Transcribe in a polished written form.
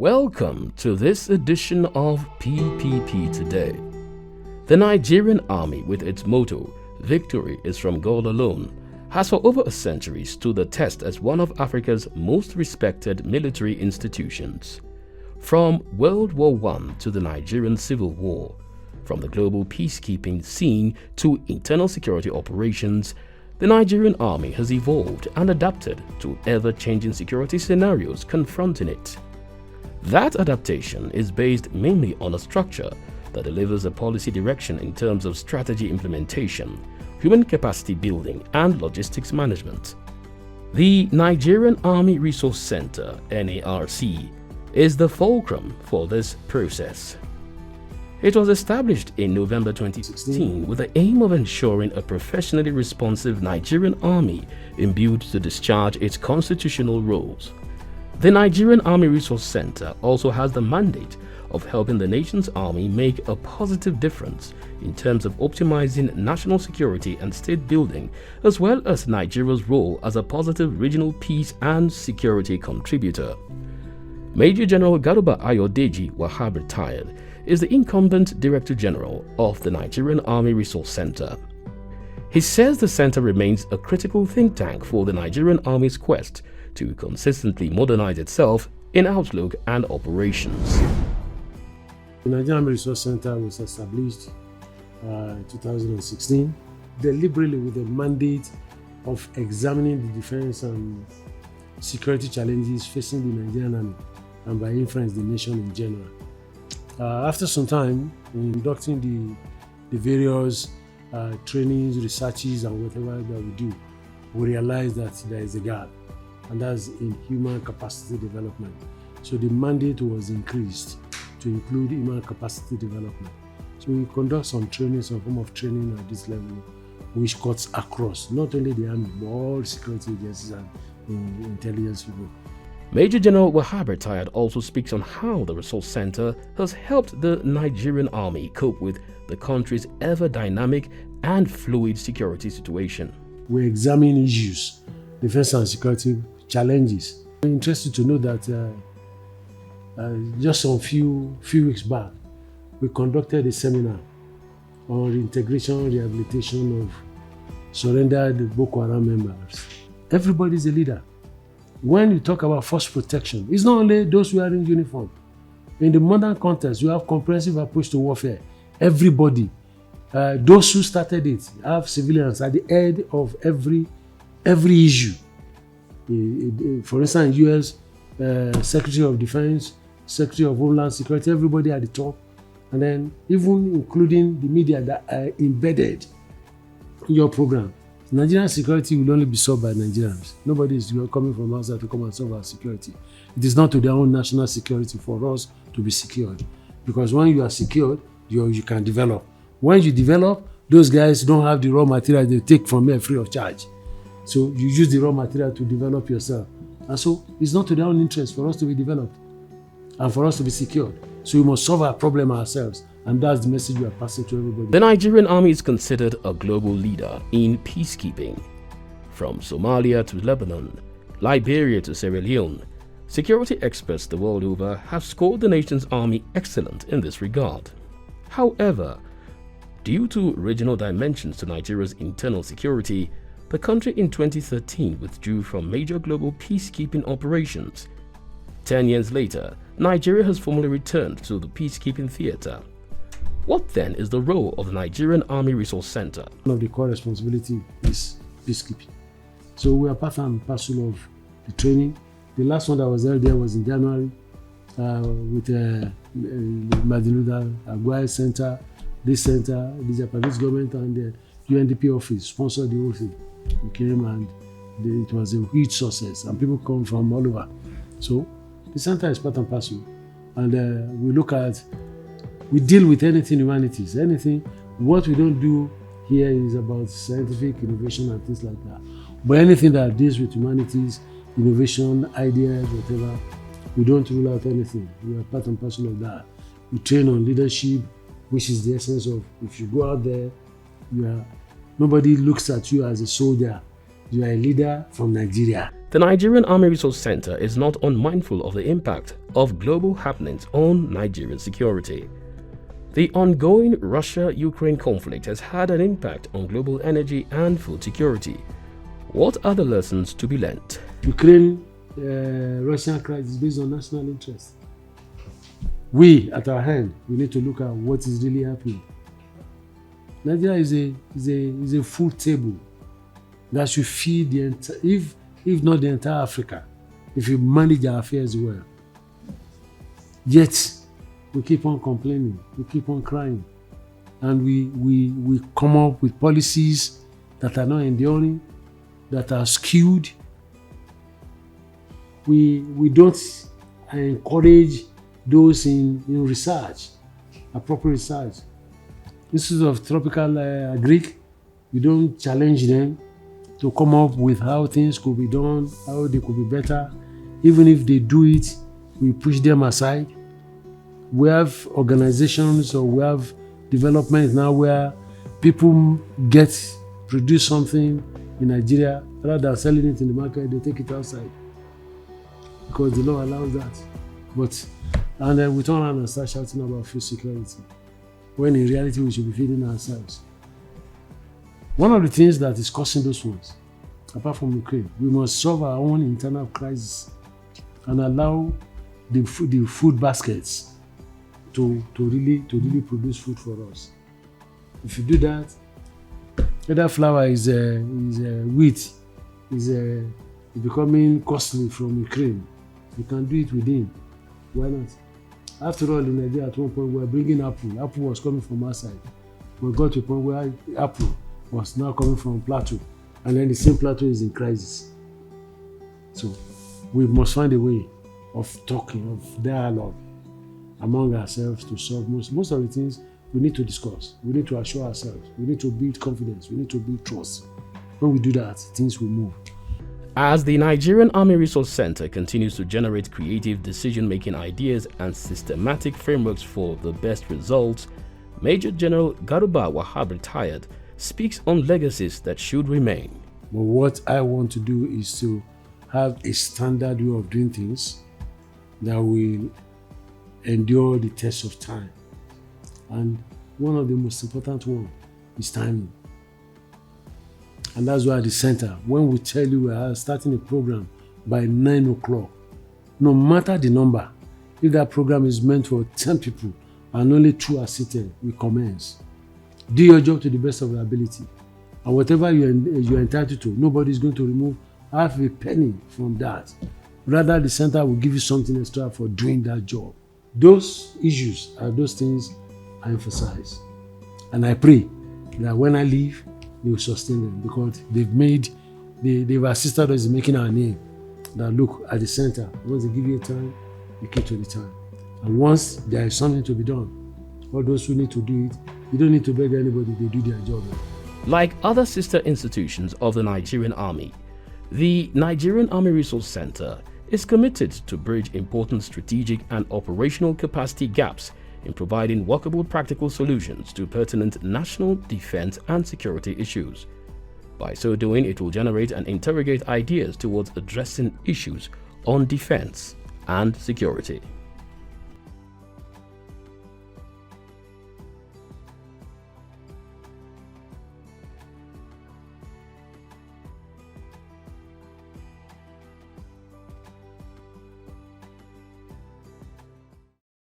Welcome to this edition of PPP Today. The Nigerian Army, with its motto, "Victory is from God alone," has for over a century stood the test as one of Africa's most respected military institutions. From World War I to the Nigerian Civil War, from the global peacekeeping scene to internal security operations, the Nigerian Army has evolved and adapted to ever-changing security scenarios confronting it. That adaptation is based mainly on a structure that delivers a policy direction in terms of strategy implementation, human capacity building, and logistics management. The Nigerian Army Resource Center, NARC, is the fulcrum for this process. It was established in November 2016 with the aim of ensuring a professionally responsive Nigerian Army imbued to discharge its constitutional roles. The Nigerian Army Resource Center also has the mandate of helping the nation's army make a positive difference in terms of optimizing national security and state building, as well as Nigeria's role as a positive regional peace and security contributor. Major General Garuba Ayodeji Wahab retired is the incumbent Director General of the Nigerian Army Resource Center. He says the center remains a critical think tank for the Nigerian Army's quest to consistently modernize itself in outlook and operations. The Nigerian Army Resource Center was established in 2016, deliberately with the mandate of examining the defense and security challenges facing the Nigerian Army and by inference the nation in general. After some time in conducting the various trainings, researches and whatever that we do, we realize that there is a gap, and that's in human capacity development. So the mandate was increased to include human capacity development. So we conduct some training, some form of training at this level, which cuts across not only the army, but all security agencies and intelligence people. Major General Wahab retired also speaks on how the Resource Center has helped the Nigerian Army cope with the country's ever-dynamic and fluid security situation. We examine issues, defense and security challenges. I'm interested to know that just a few weeks back, we conducted a seminar on integration and rehabilitation of surrendered Boko Haram members. Everybody is a leader. When you talk about force protection, it's not only those wearing uniform. In the modern context, you have comprehensive approach to warfare. Everybody, those who started it, have civilians at the head of every issue. For instance, U.S. Secretary of Defense, Secretary of Homeland Security, everybody at the top, and then even including the media that are embedded in your program. Nigerian security will only be solved by Nigerians. Nobody is coming from outside to come and solve our security. It is not to their own national security for us to be secured. Because when you are secured, you can develop. When you develop, those guys don't have the raw material they take from here free of charge. So you use the raw material to develop yourself. And so it's not to their own interest for us to be developed and for us to be secured. So we must solve our problem ourselves. And that's the message we are passing to everybody. The Nigerian Army is considered a global leader in peacekeeping. From Somalia to Lebanon, Liberia to Sierra Leone, security experts the world over have scored the nation's army excellent in this regard. However, due to regional dimensions to Nigeria's internal security, the country in 2013 withdrew from major global peacekeeping operations. 10 years later, Nigeria has formally returned to the peacekeeping theater. What then is the role of the Nigerian Army Resource Center? One of the core responsibility is peacekeeping. So we are part and parcel of the training. The last one that was held there was in January with the Madinуда Aguirre Center, this center, the Japanese government and the UNDP office sponsored the whole thing. We came and it was a huge success and people come from all over. So the center is part and parcel. And we deal with anything humanities, anything. What we don't do here is about scientific innovation and things like that. But anything that deals with humanities, innovation, ideas, whatever, we don't rule out anything. We are part and parcel of that. We train on leadership, which is the essence of if you go out there, nobody looks at you as a soldier. You are a leader from Nigeria. The Nigerian Army Resource Center is not unmindful of the impact of global happenings on Nigerian security. The ongoing Russia-Ukraine conflict has had an impact on global energy and food security. What are the lessons to be learned? Ukraine-Russian crisis is based on national interest. We, at our hand, we need to look at what is really happening. Nigeria is a food table that should feed the entire, if not the entire Africa, if you manage our affairs well. Yet, we keep on complaining, we keep on crying, and we come up with policies that are not enduring, that are skewed. We don't encourage those in research, appropriate research. Instead of tropical agric, we don't challenge them to come up with how things could be done, how they could be better. Even if they do it, we push them aside. We have organizations or we have development now where people produce something in Nigeria, rather than selling it in the market, they take it outside because the law allows that. And then we turn around and start shouting about food security, when in reality we should be feeding ourselves. One of the things that is causing those ones, apart from Ukraine, we must solve our own internal crisis and allow the food baskets to really produce food for us. If you do that, whether flour is wheat is becoming costly from Ukraine, you can do it within. Why not? After all, in Nigeria at one point we were bringing apple. Apple was coming from our side. We got to a point where apple was now coming from Plateau, and then the same Plateau is in crisis. So we must find a way of talking, of dialogue among ourselves to solve most of the things we need to discuss. We need to assure ourselves. We need to build confidence. We need to build trust. When we do that, things will move. As the Nigerian Army Resource Center continues to generate creative decision-making ideas and systematic frameworks for the best results, Major General Garuba Wahab retired speaks on legacies that should remain. But what I want to do is to have a standard way of doing things that will endure the test of time. And one of the most important ones is timing. And that's why at the center, when we tell you we are starting a program by 9 o'clock, no matter the number, if that program is meant for 10 people and only 2 are seated, we commence. Do your job to the best of your ability. And whatever you're entitled to, nobody is going to remove half a penny from that. Rather, the center will give you something extra for doing that job. Those issues are those things I emphasize. And I pray that when I leave, they will sustain them, because they've assisted us in making our name. That look at the center, once they give you a time, you keep to the time. And once there is something to be done, all those who need to do it, you don't need to beg anybody, they do their job. Like other sister institutions of the Nigerian Army, the Nigerian Army Resource Center is committed to bridge important strategic and operational capacity gaps in providing workable practical solutions to pertinent national defense and security issues. By so doing, it will generate and interrogate ideas towards addressing issues on defense and security.